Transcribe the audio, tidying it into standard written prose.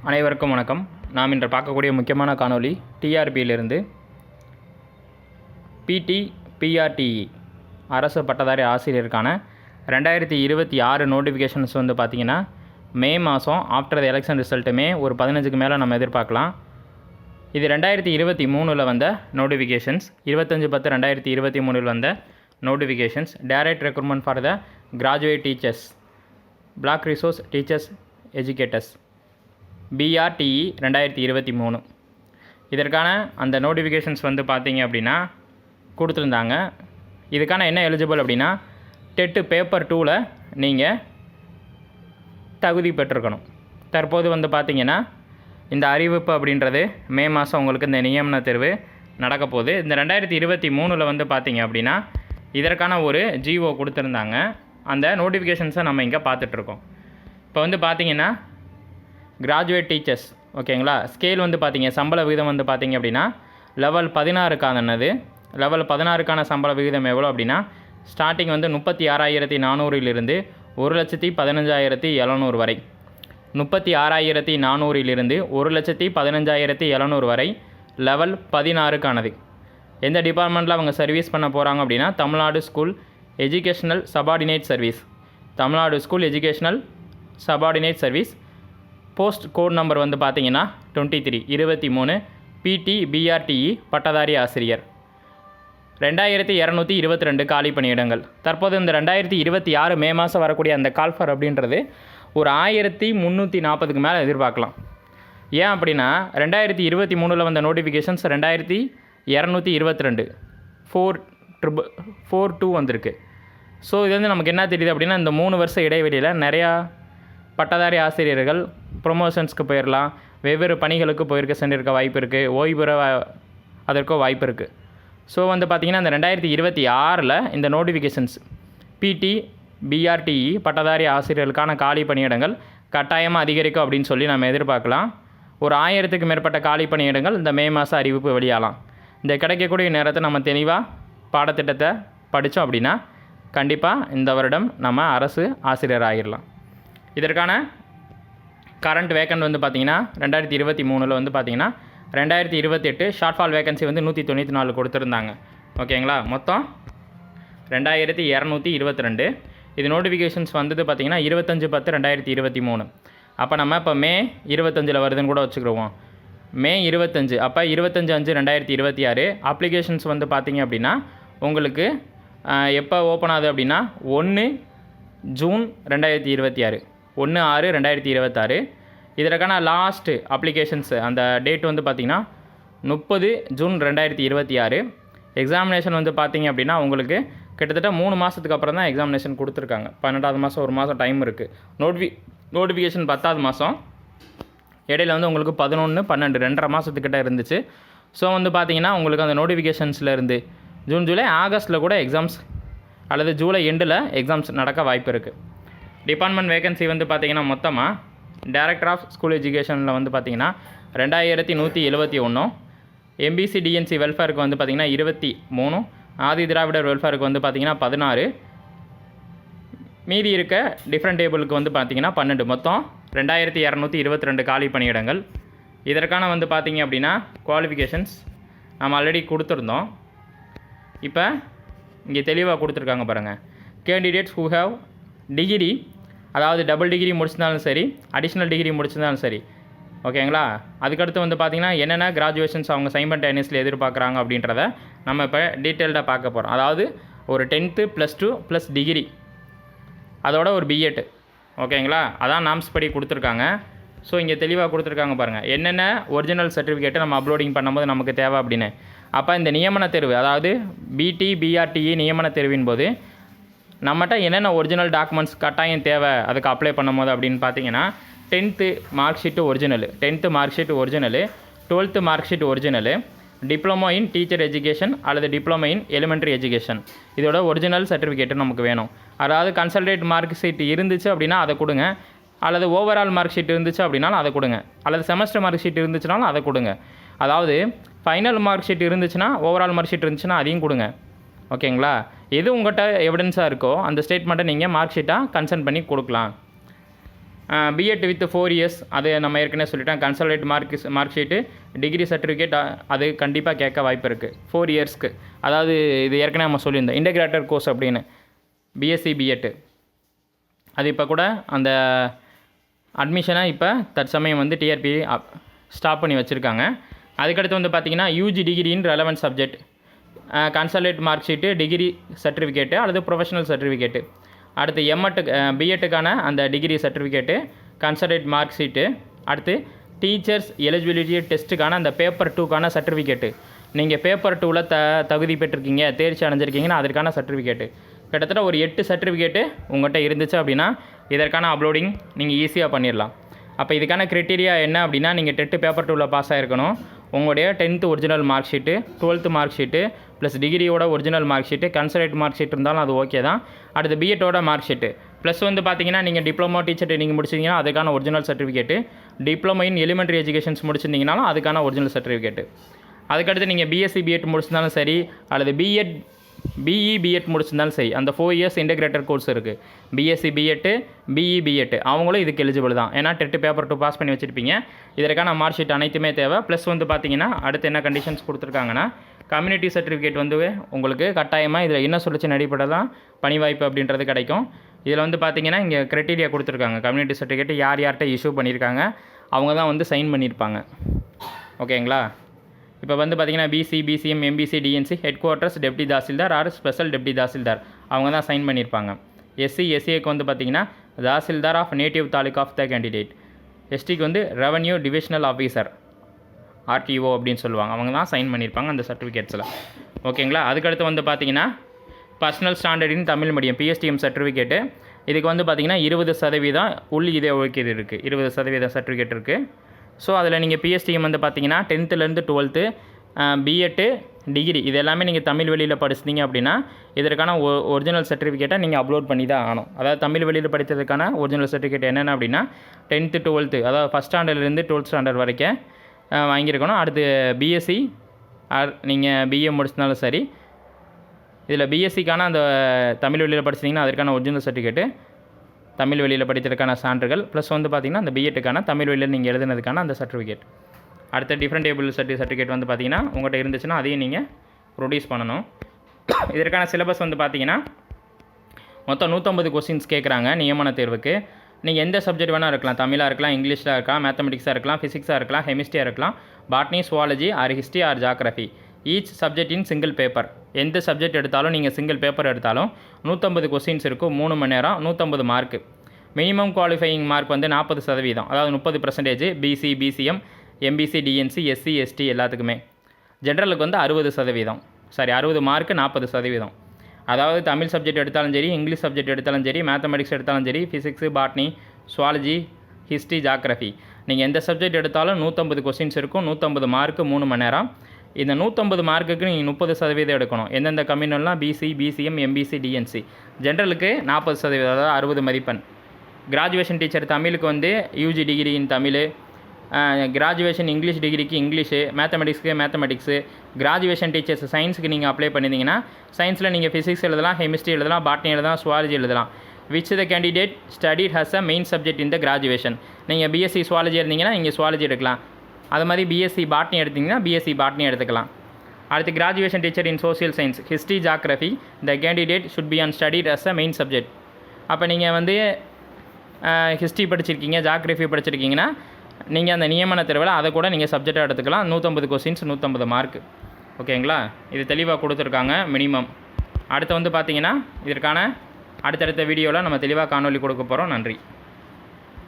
அனைவருக்கும் வணக்கம். நாம் இன்று பார்க்கக்கூடிய முக்கியமான காணொளி டிஆர்பியிலிருந்து பிடி பிஆர்டிஇ அரசு பட்டதாரி ஆசிரியருக்கான 2026 நோட்டிஃபிகேஷன்ஸ் வந்து பார்த்திங்கன்னா மே மாதம் ஆஃப்டர் த எலெக்ஷன் ரிசல்ட்டுமே ஒரு 15க்கு மேலே நம்ம எதிர்பார்க்கலாம். இது 2023 வந்த நோட்டிஃபிகேஷன்ஸ், 25/10/2023 வந்த notifications. Direct recruitment for the graduate teachers, black resource teachers educators, BRTE 2023. இதற்கான அந்த நோட்டிஃபிகேஷன்ஸ் வந்து பார்த்தீங்க அப்படின்னா கொடுத்துருந்தாங்க. இதுக்கான என்ன எலிஜிபிள் அப்படின்னா டெட்டு பேப்பர் 2ல் நீங்கள் தகுதி பெற்றிருக்கணும். தற்போது வந்து பார்த்திங்கன்னா இந்த அறிவிப்பு அப்படின்றது மே மாதம் உங்களுக்கு இந்த நியமன தேர்வு நடக்க போகுது. இந்த 2023 வந்து பார்த்திங்க அப்படின்னா இதற்கான ஒரு ஜிஓ கொடுத்துருந்தாங்க. அந்த நோட்டிஃபிகேஷன்ஸை நம்ம இங்கே பார்த்துட்ருக்கோம். இப்போ வந்து பார்த்திங்கன்னா கிராஜுவேட் டீச்சர்ஸ், ஓகேங்களா, ஸ்கேல் வந்து பார்த்திங்க சம்பள விகிதம் வந்து பார்த்திங்க அப்படின்னா லெவல் 16க்கானது. லெவல் 16க்கான சம்பள விகிதம் எவ்வளோ அப்படின்னா ஸ்டார்டிங் வந்து 36,400 1,15,700 வரை, 36,400 1,15,700 வரை லெவல் 16க்கானது. எந்த டிபார்ட்மெண்ட்டில் அவங்க சர்வீஸ் பண்ண போகிறாங்க அப்படின்னா Tamil Nadu school educational subordinate service, Tamil Nadu school educational subordinate service. Post code number வந்து பார்த்திங்கன்னா 23 பிடி பிஆர்டிஇ பட்டதாரி ஆசிரியர். 2222 காலி பணியிடங்கள். தற்போது இந்த 2026 மே மாதம் வரக்கூடிய அந்த கால்ஃபர் அப்படின்றது ஒரு 1340க்கு மேலே எதிர்பார்க்கலாம். ஏன் அப்படின்னா 2023 வந்த நோட்டிஃபிகேஷன்ஸ் 2222 422 வந்திருக்கு. ஸோ இது வந்து நமக்கு என்ன தெரியுது அப்படின்னா இந்த 3 வருஷ இடைவெளியில் நிறையா பட்டதாரி ஆசிரியர்கள் ப்ரொமோஷன்ஸ்க்கு போயிடலாம், வெவ்வேறு பணிகளுக்கு சென்றிருக்க வாய்ப்பு இருக்குது, ஓய்வு பெற அதற்கோ வாய்ப்பு இருக்குது. ஸோ வந்து பார்த்திங்கன்னா இந்த 2026 இந்த நோட்டிஃபிகேஷன்ஸ் பிடி பிஆர்டிஇ பட்டதாரி ஆசிரியர்களுக்கான காலி பணியிடங்கள் கட்டாயமாக அதிகரிக்கும் அப்படின்னு சொல்லி நம்ம எதிர்பார்க்கலாம். ஒரு 1000க்கு மேற்பட்ட காலி பணியிடங்கள் இந்த மே மாதம் அறிவிப்பு வெளியாகலாம். இந்த கிடைக்கக்கூடிய நேரத்தை நம்ம தெளிவாக பாடத்திட்டத்தை படித்தோம் அப்படின்னா கண்டிப்பாக இந்த வருடம் நம்ம அரசு ஆசிரியர் ஆகிடலாம். இதற்கான கரண்ட் வேக்கன்ட் வந்து பார்த்திங்கன்னா 2023 வந்து பார்த்திங்கன்னா 2028 ஷார்ட் ஃபால் வேக்கன்சி வந்து 194 கொடுத்துருந்தாங்க. ஓகேங்களா, மொத்தம் 2222. இது நோட்டிஃபிகேஷன்ஸ் வந்தது பார்த்திங்கன்னா 25/10/2023. அப்போ நம்ம இப்போ மே 25 வருதுன்னு கூட வச்சுக்கிடுவோம். மே 25, அப்போ 25/5/2026 அப்ளிகேஷன்ஸ் வந்து பார்த்திங்க அப்படின்னா உங்களுக்கு எப்போ ஓப்பன் ஆகுது அப்படின்னா 1 ஜூன் 2026, 1/6/2026. இதற்கான லாஸ்ட் அப்ளிகேஷன்ஸ் அந்த டேட் வந்து பார்த்திங்கன்னா 30 ஜூன் 2026. எக்ஸாமினேஷன் வந்து பார்த்திங்க அப்படின்னா உங்களுக்கு கிட்டத்தட்ட 3 மாதத்துக்கு அப்புறம் தான் எக்ஸாமினேஷன் கொடுத்துருக்காங்க. 12வது மாதம் 1 மாதம் டைம் இருக்குது. நோட்டிஃபிகேஷன் 10வது மாதம், இடையில வந்து உங்களுக்கு 11, 12 2.5 மாதத்துக்கிட்ட இருந்துச்சு. ஸோ வந்து பார்த்திங்கன்னா உங்களுக்கு அந்த நோட்டிஃபிகேஷன்ஸில் இருந்து ஜூன், ஜூலை, ஆகஸ்ட்டில் கூட எக்ஸாம்ஸ் அல்லது ஜூலை எண்டில் எக்ஸாம்ஸ் நடக்க வாய்ப்பு இருக்குது. டிபார்ட்மெண்ட் வேகன்சி வந்து பார்த்திங்கன்னா மொத்தமாக டைரக்டர் ஆஃப் ஸ்கூல் எஜுகேஷனில் வந்து பார்த்திங்கன்னா 2171, எம்பிசி டிஎன்சி வெல்ஃபேருக்கு வந்து பார்த்திங்கன்னா 23, ஆதி திராவிடர் வெல்ஃபேருக்கு வந்து பார்த்திங்கன்னா 16, மீதி இருக்க டிஃப்ரெண்ட் டேபிளுக்கு வந்து பார்த்திங்கன்னா 12, மொத்தம் 2222 காலி பணியிடங்கள். இதற்கான வந்து பார்த்திங்க அப்படின்னா குவாலிஃபிகேஷன்ஸ் நம்ம ஆல்ரெடி கொடுத்துருந்தோம். இப்போ இங்கே தெளிவாக கொடுத்துருக்காங்க பாருங்கள். கேண்டிடேட்ஸ் ஹூ ஹேவ் டிகிரி, அதாவது டபுள் டிகிரி முடிச்சிருந்தாலும் சரி, அடிஷ்னல் டிகிரி முடிச்சிருந்தாலும் சரி, ஓகேங்களா. அதுக்கடுத்து வந்து பார்த்திங்கன்னா என்னென்ன கிராஜுவேஷன்ஸ் அவங்க சைமல்டேனியஸில் எதிர்பார்க்குறாங்க அப்படின்றத நம்ம இப்போ டீட்டெயில்டாக பார்க்க போகிறோம். அதாவது ஒரு 10th +2 + டிகிரி, அதோட ஒரு பிஎட், ஓகேங்களா. அதான் நாம்ஸ் படி கொடுத்துருக்காங்க. ஸோ இங்கே தெளிவாக கொடுத்துருக்காங்க பாருங்கள் என்னென்ன ஒரிஜினல் சர்டிஃபிகேட்டை நம்ம அப்லோடிங் பண்ணும்போது நமக்கு தேவை அப்படின்னு. அப்போ இந்த நியமன தேர்வு, அதாவது பிடி பிஆர்டிஇ நியமன தேர்வின் போது நம்மகிட்ட என்னென்ன ஒரிஜினல் டாக்குமெண்ட்ஸ் கட்டாயம் தேவை அதுக்கு அப்ளை பண்ணும்போது அப்படின்னு பார்த்தீங்கன்னா 10th mark sheet original, 10th mark sheet original, 12th mark sheet original, diploma in teacher education அல்லது டிப்ளமோ இன் எலிமெண்ட்ரி எஜுகேஷன், இதோட ஒரிஜினல் சர்டிஃபிகேட்டு நமக்கு வேணும். அதாவது கன்சல்டேட் மார்க் ஷீட் இருந்துச்சு அப்படின்னா அதை கொடுங்க, அல்லது ஓவரால் மார்க் ஷீட் இருந்துச்சு அப்படின்னாலும் அதை கொடுங்க, அல்லது செமஸ்டர் மார்க் ஷீட் இருந்துச்சுனாலும் அதை கொடுங்க. அதாவது ஃபைனல் மார்க் ஷீட் இருந்துச்சுன்னா, ஓவரால் மார்க் ஷீட் இருந்துச்சுன்னா அதையும் கொடுங்க. ஓகேங்களா. எது உங்கள்கிட்ட எவிடன்ஸாக இருக்கோ அந்த ஸ்டேட்மெண்ட்டை நீங்கள் மார்க் ஷீட்டாக கன்சர்ன் பண்ணி கொடுக்கலாம். பிஎட் வித் 4 இயர்ஸ் அது நம்ம ஏற்கனவே சொல்லிட்டேன். Consolidate mark sheet degree certificate அது கண்டிப்பாக கேட்க வாய்ப்பு இருக்குது 4 இயர்ஸ்க்கு. அதாவது இது ஏற்கனவே நம்ம சொல்லியிருந்தோம் இன்டகிரேட்டட் கோர்ஸ் அப்படின்னு பிஎஸ்சி பிஎட்டு. அது இப்போ கூட அந்த அட்மிஷனை இப்போ தற்சமயம் வந்து டிஆர்பி ஸ்டாப் பண்ணி வச்சுருக்காங்க. அதுக்கடுத்து வந்து பார்த்திங்கன்னா யூஜி டிகிரின் relevant subject consolidate mark sheet degree certificate அல்லது ப்ரொஃபஷனல் சர்டிஃபிகேட்டு. அடுத்து எம்எட்டு பிஎட்டுக்கான அந்த degree certificate consolidate mark sheet. அடுத்து டீச்சர்ஸ் எலிஜிபிலிட்டி டெஸ்ட்டுக்கான அந்த பேப்பர் 2க்கான சர்டிஃபிகேட்டு. நீங்கள் பேப்பர் 2ல் தகுதி பெற்றிருக்கீங்க தேர்ச்சி அடைஞ்சிருக்கீங்கன்னா அதற்கான சர்டிஃபிகேட்டு. கிட்டத்தட்ட ஒரு 8 சர்டிஃபிகேட்டு உங்கள்கிட்ட இருந்துச்சு அப்படின்னா இதற்கான அப்லோடிங் நீங்கள் ஈஸியாக பண்ணிடலாம். அப்போ இதுக்கான க்ரைட்டீரியா என்ன அப்படின்னா நீங்கள் டெட்டு பேப்பர் 2ல் பாஸ் ஆகிருக்கணும். உங்களுடைய 10th original mark sheet 12th mark sheet plus டிகிரியோட original mark sheet consolidate mark sheet இருந்தாலும் அது ஓகே தான். அடுத்து பிஎட்டோட மார்க் ஷீட்டு ப்ளஸ் வந்து பார்த்தீங்கன்னா நீங்கள் டிப்ளமோ டீச்சர் ட்ரைனிங் முடிச்சிங்கன்னா அதுக்கான original certificate. Diploma in elementary educations முடிச்சிருந்தீங்கனாலும் அதுக்கான ஒரிஜினல் சர்டிஃபிகேட்டு. அதுக்கடுத்து நீங்கள் பிஎஸ்சி பிஎட் முடிச்சிருந்தாலும் சரி அல்லது பிஎட் முடிச்சிருந்தாலும் சரி அந்த 4 இயர்ஸ் இன்டகிரேட்டட் கோர்ஸ் இருக்குது. பிஎஸ்சி பிஎட்டு பிஎட் அவங்களும் இதுக்கு எலிஜிபிள் தான். ஏன்னா டெட்டு பேப்பர் 2 பாஸ் பண்ணி வச்சுருப்பீங்க. இதற்கான மார்க் ஷீட் அனைத்துமே தேவை. ப்ளஸ் வந்து பார்த்தீங்கன்னா அடுத்து என்ன கண்டிஷன்ஸ் கொடுத்துருக்காங்கன்னா கம்யூனிட்டி சர்டிஃபிகேட் வந்து உங்களுக்கு கட்டாயமாக இதில் என்ன சொல்லிச்சு அடிப்படை தான் பணி வாய்ப்பு அப்படின்றது கிடைக்கும். இதில் வந்து பார்த்தீங்கன்னா இங்கே க்ரைட்டீரியா கொடுத்துருக்காங்க. கம்யூனிட்டி சர்டிஃபிகேட் யார்கிட்ட இஷ்யூ பண்ணியிருக்காங்க அவங்க தான் வந்து சைன் பண்ணியிருப்பாங்க. ஓகேங்களா? இப்போ வந்து பார்த்திங்கன்னா BC BCM MBC DNC headquarters deputy tahsildar or special deputy tahsildar அவங்க தான் சைன் பண்ணியிருப்பாங்க. எஸ்சிஏக்கு வந்து பார்த்திங்கன்னா tahsildar of native taluk of the candidate. எஸ்டிக்கு வந்து ரெவன்யூ டிவிஷனல் ஆஃபீஸர் ஆர்டிஓ அப்படின்னு சொல்லுவாங்க. அவங்க தான் சைன் பண்ணியிருப்பாங்க அந்த சர்டிஃபிகேட்ஸில். ஓகேங்களா? அதுக்கடுத்து வந்து பார்த்திங்கன்னா பர்சனல் ஸ்டாண்டர்ட் இன் தமிழ் மீடியம் பிஎஸ்டிஎம் சர்டிஃபிகேட்டு. இதுக்கு வந்து பார்த்திங்கன்னா 20% உள் இதே ஒதுக்கீடு இருக்குது. 20% சர்டிஃபிகேட் இருக்குது. ஸோ அதில் நீங்கள் பிஎஸ்டிஎம் வந்து பார்த்தீங்கன்னா 10th 12th பிஎட்டு டிகிரி இது எல்லாமே நீங்கள் தமிழ் வழியில் படிச்சிங்க அப்படின்னா இதற்கான ஒரிஜினல் சர்டிஃபிகேட்டை நீங்கள் அப்லோட் பண்ணி தான் ஆகணும். அதாவது தமிழ் வழியில் படித்ததுக்கான ஒரிஜினல் சர்டிஃபிகேட் என்னென்ன அப்படின்னா 10th 12th அதாவது ஃபஸ்ட் ஸ்டாண்டர்ட்லேருந்து 12th ஸ்டாண்டர்ட் வரைக்கும் வாங்கியிருக்கணும். அடுத்து பிஎஸ்சி நீங்கள் பிஏ முடிச்சிருந்தாலும் சரி இதில் பிஎஸ்சிக்கான அந்த தமிழ் வழியில் படிச்சிங்கன்னா அதற்கான ஒரிஜினல் சர்டிஃபிகேட்டு தமிழ் வழியில் படித்ததுக்கான சான்றுகள் ப்ளஸ் வந்து பார்த்திங்கன்னா அந்த பிஎட்டுக்கான தமிழ் வழியில் நீங்கள் எழுதுனதுக்கான அந்த சர்டிஃபிகேட். அடுத்த டிஃப்ரெண்ட் டேபிள் சர்டிஃபிகேட் வந்து பார்த்திங்கன்னா உங்கள்கிட்ட இருந்துச்சுன்னா அதையும் நீங்கள் ப்ரொடியூஸ் பண்ணணும். இதற்கான சிலபஸ் வந்து பார்த்திங்கன்னா மொத்தம் 150 கொஸ்டின்ஸ் கேட்குறாங்க நியமன தேர்வுக்கு. நீங்கள் எந்த சப்ஜெக்ட் வேணால் இருக்கலாம். தமிழாக இருக்கலாம், இங்கிலீஷில் இருக்கலாம், மேத்தமெட்டிக்ஸாக இருக்கலாம், ஃபிசிக்ஸாக இருக்கலாம், கெமிஸ்ட்ரியாக இருக்கலாம், botany zoology or history or geography. Each subject in single paper. எந்த சப்ஜெக்ட் எடுத்தாலும் நீங்கள் சிங்கிள் பேப்பர் எடுத்தாலும் 150 கொஸ்டின்ஸ் இருக்கும். 3 மணி நேரம் 150 மார்க்கு. மினிமம் குவாலிஃபையிங் மார்க் வந்து 40%, அதாவது 30% BC BCM MBC DNC SC ST எல்லாத்துக்குமே. ஜென்ரலுக்கு வந்து 60%, 60 மார்க்கு 40%. அதாவது தமிழ் சப்ஜெக்ட் எடுத்தாலும் சரி, இங்கிலீஷ் சப்ஜெக்ட் எடுத்தாலும் சரி, மேத்தமெட்டிக்ஸ் எடுத்தாலும் சரி, physics botany zoology history geography நீங்கள் எந்த சப்ஜெக்ட் எடுத்தாலும் 150 கொஸ்டின்ஸ் இருக்கும். 150 மார்க்கு 3 மணி நேரம். இந்த 150 மார்க்குக்கு நீங்கள் 30% எடுக்கணும். எந்தெந்த கம்யூனல்லாம் பிசி பிசிஎம் எம்பிசி டிஎன்சி. ஜென்ரலுக்கு 40%, அதாவது 60 மதிப்பெண். கிராஜுவேஷன் டீச்சர் தமிழுக்கு வந்து UG degree in Tamil, graduation English டிகிரிக்கு இங்கிலீஷு, மேத்தமெட்டிக்ஸ்க்கு மேத்தமெட்டிக்ஸு. கிராஜுவேஷன் டீச்சர்ஸ் சயின்ஸுக்கு நீங்கள் அப்ளை பண்ணியிருந்தீங்கன்னா சயின்ஸில் நீங்கள் ஃபிசிக்ஸ் எழுதலாம், கெமிஸ்ட்ரி எழுதலாம், பாட்னி எழுதலாம், சுவாலஜி எழுதலாம். Which the candidate studied has a main subject in the graduation. நீங்கள் பிஎஸ்சி சுவாலஜி இருந்தீங்கன்னா நீங்கள் சுவாலஜி எடுக்கலாம். அது மாதிரி பிஎஸ்சி பாட்னி எடுத்திங்கன்னா பிஎஸ்சி பாட்னி எடுத்துக்கலாம். அடுத்து graduation teacher in social science history geography the candidate should be on studied as a main subject. அப்போ நீங்கள் வந்து ஹிஸ்ட்ரி படிச்சிருக்கீங்க, ஜாகிரஃபி படிச்சிருக்கீங்கன்னா நீங்கள் அந்த நியமன தேர்வில் அதை கூட நீங்கள் சப்ஜெக்டாக எடுத்துக்கலாம். 150 கொஸ்டின்ஸ் 150 மார்க். ஓகேங்களா? இது தெளிவாக கொடுத்துருக்காங்க மினிமம். அடுத்து வந்து பார்த்திங்கன்னா இதற்கான அடுத்தடுத்த வீடியோவில் நம்ம தெளிவாக காணொலி கொடுக்க போகிறோம். நன்றி.